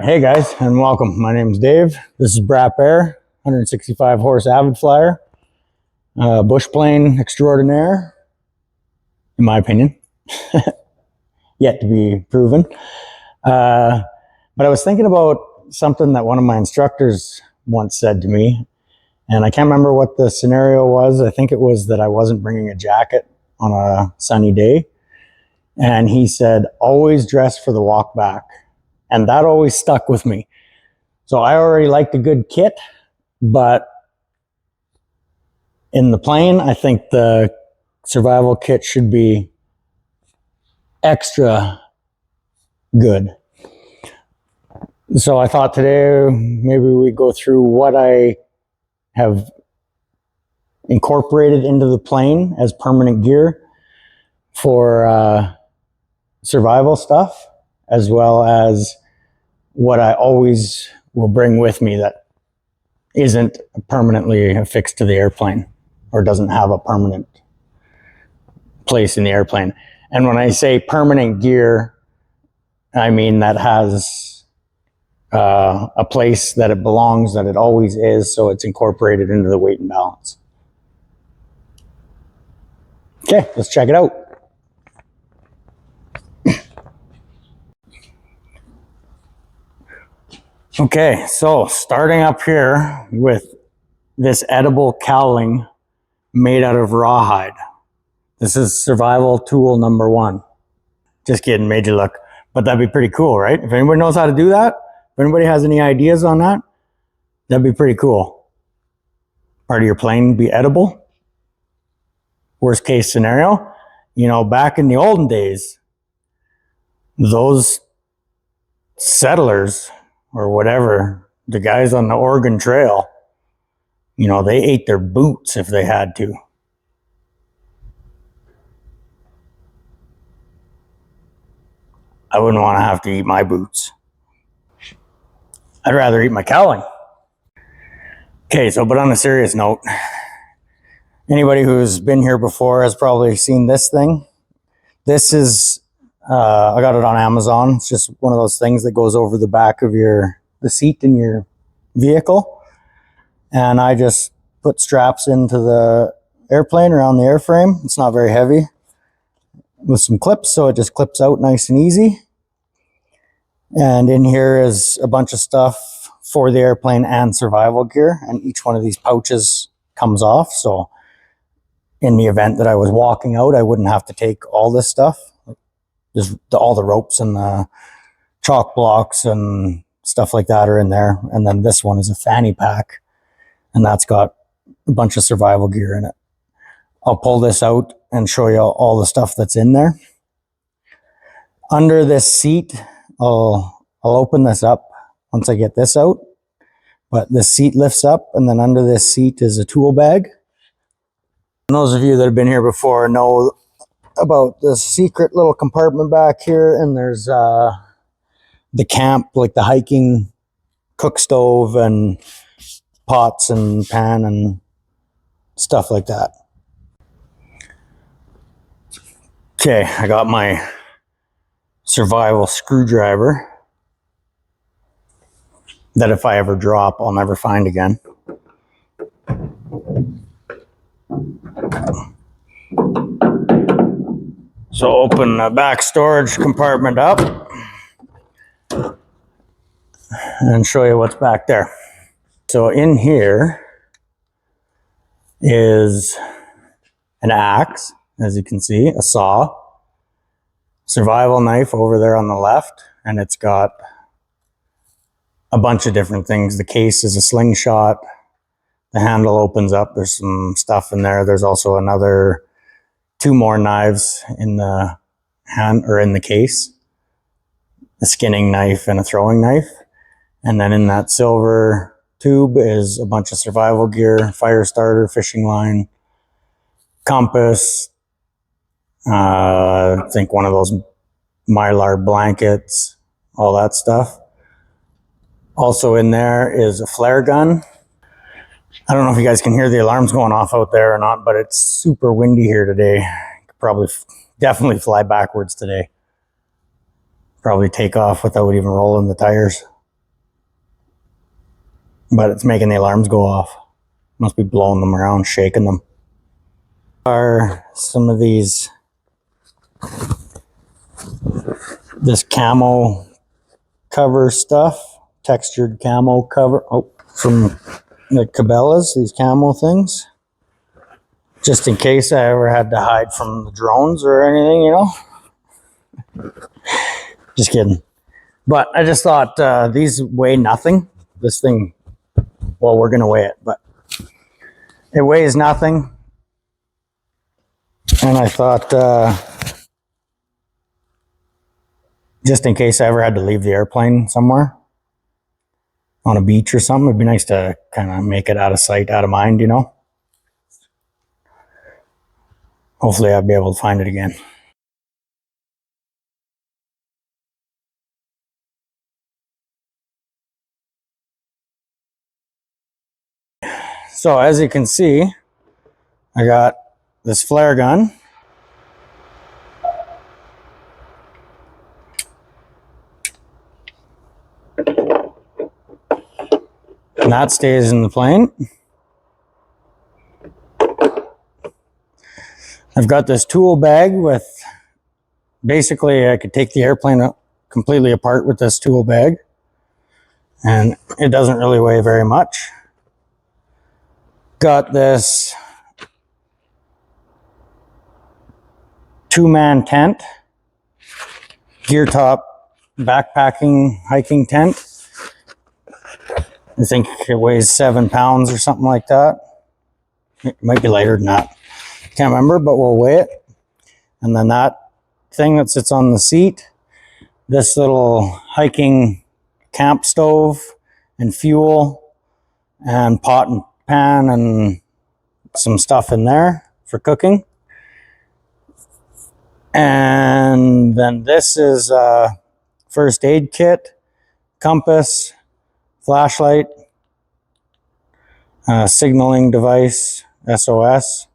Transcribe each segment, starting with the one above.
Hey guys, and welcome. My name's Dave. This is Brat Bear, 165 horse Avid Flyer, bushplane extraordinaire, in my opinion. Yet to be proven. But I was thinking about something that one of my instructors once said to me, and I can't remember what the scenario was. I think it was that I wasn't bringing a jacket on a sunny day. And he said, always dress for the walk back. And that always stuck with me. So I already liked a good kit, but in the plane, I think the survival kit should be extra good. So I thought today maybe we go through what I have incorporated into the plane as permanent gear for survival stuff, as well as what I always will bring with me that isn't permanently affixed to the airplane or doesn't have a permanent place in the airplane. And when I say permanent gear, I mean that has a place that it belongs, that it always is, so it's incorporated into the weight and balance. Okay, let's check it out. Okay, so starting up here with this edible cowling made out of rawhide. This is survival tool number 1. Just kidding, made you look. But that'd be pretty cool, right? If anybody knows how to do that, if anybody has any ideas on that, that'd be pretty cool. Part of your plane be edible. Worst case scenario, you know, back in the olden days, those settlers or whatever, the guys on the Oregon Trail, you know, they ate their boots if they had to. I wouldn't want to have to eat my boots. I'd rather eat my cowling. Okay, so but on a serious note, anybody who's been here before has probably seen this thing. This is, I got it on Amazon. It's just one of those things that goes over the back of the seat in your vehicle. And I just put straps into the airplane around the airframe. It's not very heavy, with some clips, so it just clips out nice and easy. And in here is a bunch of stuff for the airplane and survival gear, and each one of these pouches comes off, so in the event that I was walking out, I wouldn't have to take all this stuff. Just all the ropes and the chalk blocks and stuff like that are in there. And then this one is a fanny pack, and that's got a bunch of survival gear in it. I'll pull this out and show you all the stuff that's in there. Under this seat, I'll open this up once I get this out. But this seat lifts up, and then under this seat is a tool bag. And those of you that have been here before know about the secret little compartment back here, and there's the camp, like the hiking cook stove and pots and pan and stuff like that. Okay, I got my survival screwdriver that if I ever drop, I'll never find again. So open the back storage compartment up and show you what's back there. So in here is an axe, as you can see, a saw, survival knife over there on the left, and it's got a bunch of different things. The case is a slingshot. The handle opens up. There's some stuff in there. There's also another 2 more knives in the hand or in the case, a skinning knife and a throwing knife. And then in that silver tube is a bunch of survival gear, fire starter, fishing line, compass, I think one of those Mylar blankets, all that stuff. Also in there is a flare gun. I don't know if you guys can hear the alarms going off out there or not, but it's super windy here today. Could probably definitely fly backwards today. Probably take off without even rolling the tires. but it's making the alarms go off. Must be blowing them around, shaking them. Are some of these, this camo cover stuff, textured camo cover, from the Cabela's, these camo things. Just in case I ever had to hide from the drones or anything, you know. Just kidding. But I just thought these weigh nothing. This thing, well, we're going to weigh it, but it weighs nothing. And I thought, just in case I ever had to leave the airplane somewhere, on a beach or something, it'd be nice to kind of make it out of sight, out of mind, you know. Hopefully I'll be able to find it again. So as you can see, I got this flare gun. And that stays in the plane. I've got this tool bag with, basically I could take the airplane completely apart with this tool bag. And it doesn't really weigh very much. Got this 2-man tent, gear top backpacking hiking tent. I think it weighs 7 pounds or something like that. It might be lighter than that. Can't remember, but we'll weigh it. And then that thing that sits on the seat, this little hiking camp stove and fuel and pot and pan and some stuff in there for cooking. And then this is a first aid kit, compass, flashlight, signaling device, SOS.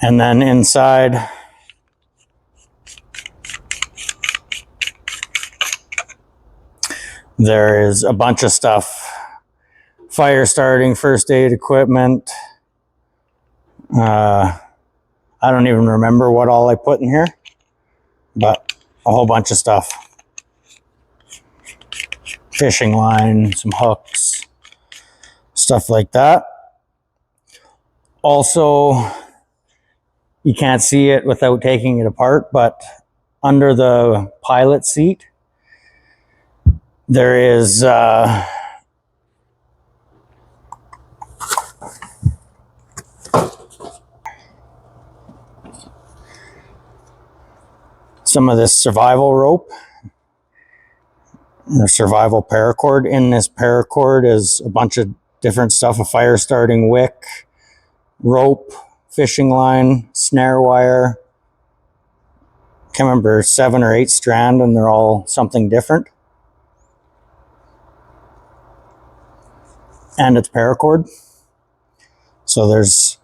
And then inside, there is a bunch of stuff. Fire starting, first aid equipment. I don't even remember what all I put in here, but a whole bunch of stuff. Fishing line, some hooks, stuff like that. Also, you can't see it without taking it apart, but under the pilot seat, there is some of this survival rope, the survival paracord. In this paracord is a bunch of different stuff, a fire starting wick, rope, fishing line, snare wire. Can't remember, 7 or 8 strand, and they're all something different. And it's paracord. So there's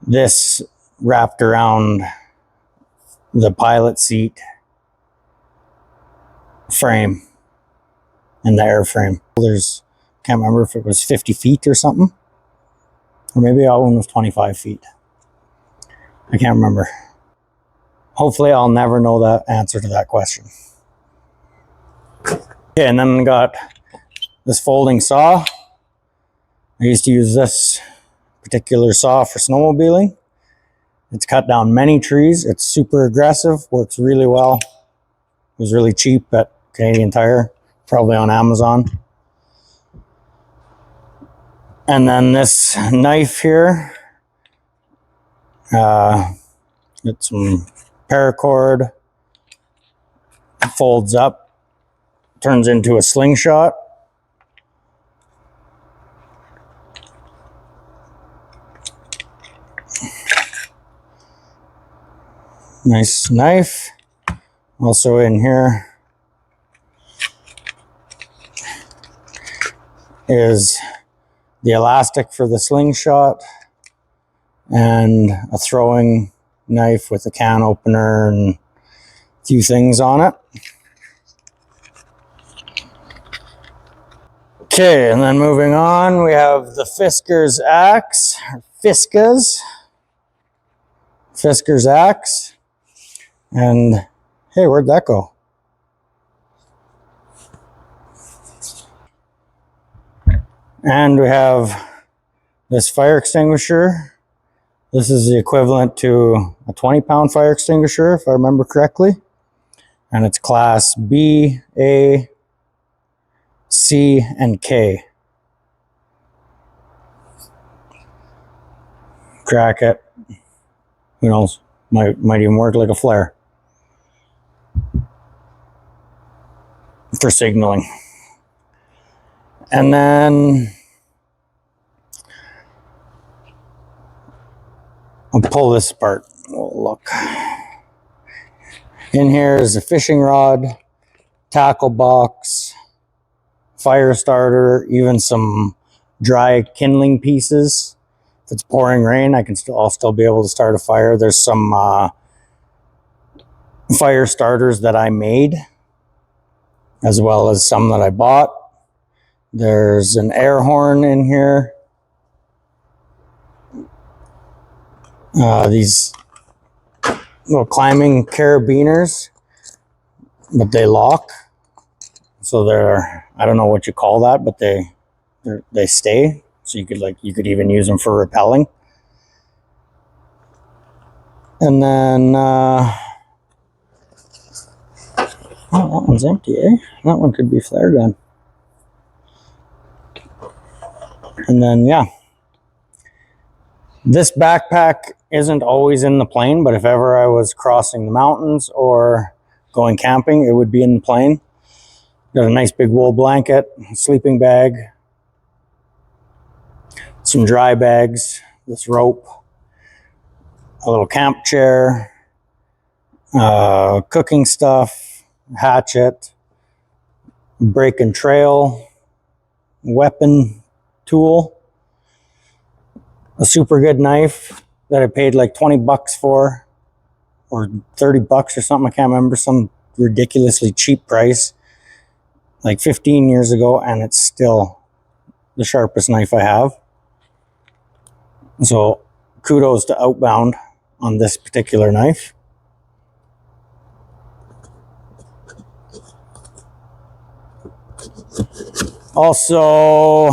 this wrapped around the pilot seat frame and the airframe. There's, can't remember if it was 50 feet or something, or maybe that one was 25 feet. I can't remember. Hopefully I'll never know the answer to that question. Okay, and then got this folding saw. I used to use this particular saw for snowmobiling. It's cut down many trees. It's super aggressive, works really well. It was really cheap at Canadian Tire, probably on Amazon. And then this knife here, it's some paracord, folds up, turns into a slingshot. Nice knife. Also in here is the elastic for the slingshot and a throwing knife with a can opener and a few things on it. Okay, and then moving on, we have the Fisker's axe, Fisker's axe. And hey, where'd that go? And we have this fire extinguisher. This is the equivalent to a 20-pound fire extinguisher, if I remember correctly. And it's class B, A, C, and K. Crack it. Who knows? Might even work like a flare for signaling. And then I'll pull this apart. Oh, look. In here is a fishing rod, tackle box, fire starter, even some dry kindling pieces. If it's pouring rain, I'll still be able to start a fire. There's some fire starters that I made, as well as some that I bought. There's an air horn in here. These little climbing carabiners, but they lock. So they're, I don't know what you call that, but they stay. So you could even use them for rappelling. And then oh, that one's empty, eh? That one could be flare gun. And then yeah, this backpack isn't always in the plane, but if ever I was crossing the mountains or going camping, it would be in the plane. Got a nice big wool blanket, sleeping bag, some dry bags, this rope, a little camp chair, cooking stuff, hatchet, break and trail, weapon tool, a super good knife that I paid like 20 bucks for, or 30 bucks or something. I can't remember, some ridiculously cheap price, like 15 years ago, and it's still the sharpest knife I have. So kudos to Outbound on this particular knife. Also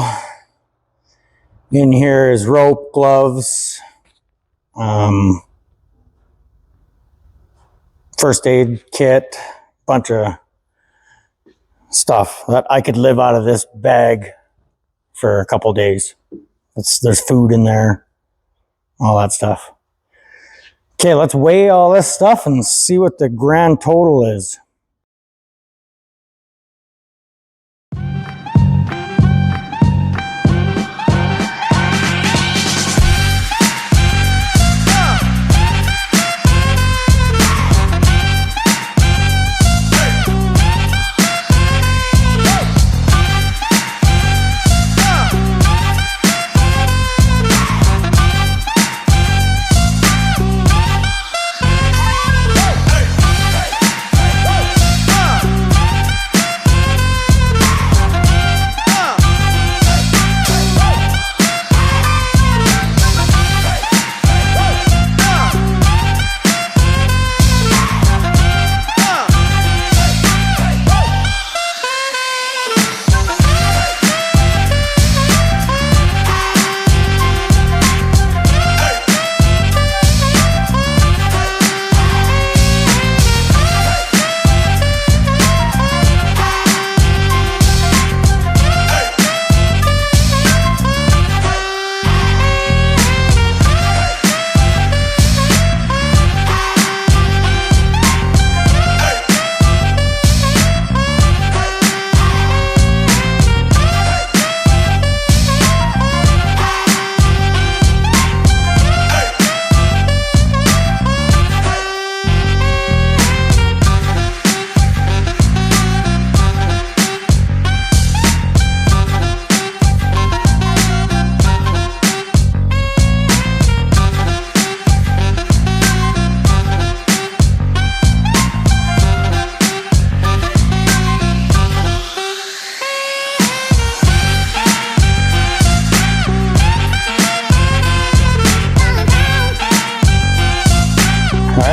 in here is rope, gloves, first aid kit, bunch of stuff that I could live out of this bag for a couple days. There's food in there, all that stuff. Okay, let's weigh all this stuff and see what the grand total is.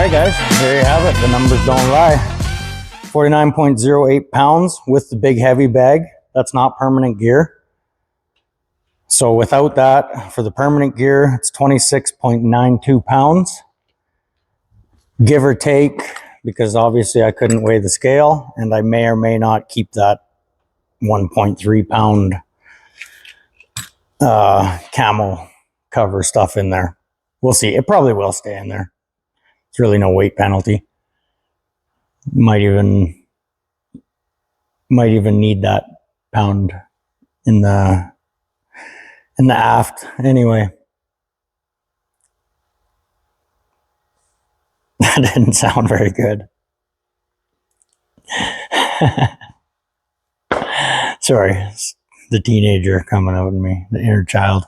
right, guys, there you have it. The numbers don't lie. 49.08 pounds with the big heavy bag. That's not permanent gear. So without that, for the permanent gear, it's 26.92 pounds. Give or take, because obviously I couldn't weigh the scale, and I may or may not keep that 1.3 pound camel cover stuff in there. We'll see. It probably will stay in there. It's really no weight penalty. Might even need that pound in the aft. Anyway, that didn't sound very good. Sorry, it's the teenager coming out in me, the inner child.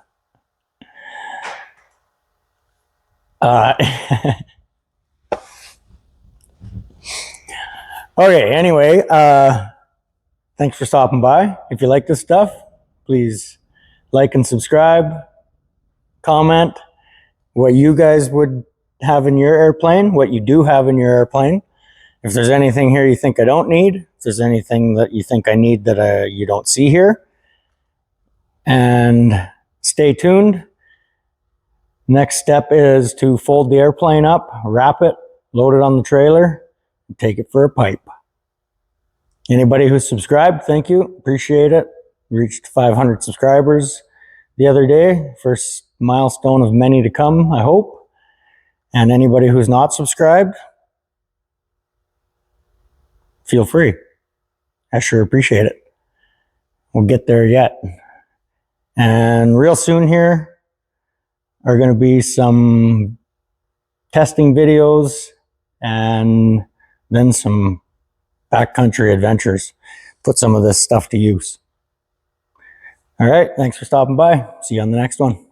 Okay, anyway, thanks for stopping by. If you like this stuff, please like and subscribe, comment what you guys would have in your airplane, what you do have in your airplane. If there's anything here you think I don't need, if there's anything that you think I need that you don't see here. And stay tuned. Next step is to fold the airplane up, wrap it, load it on the trailer, and take it for a pipe. Anybody who's subscribed, thank you. Appreciate it. Reached 500 subscribers the other day. First milestone of many to come, I hope. And anybody who's not subscribed, feel free. I sure appreciate it. We'll get there yet. And real soon here are going to be some testing videos and then some backcountry adventures. Put some of this stuff to use. All right. Thanks for stopping by. See you on the next one.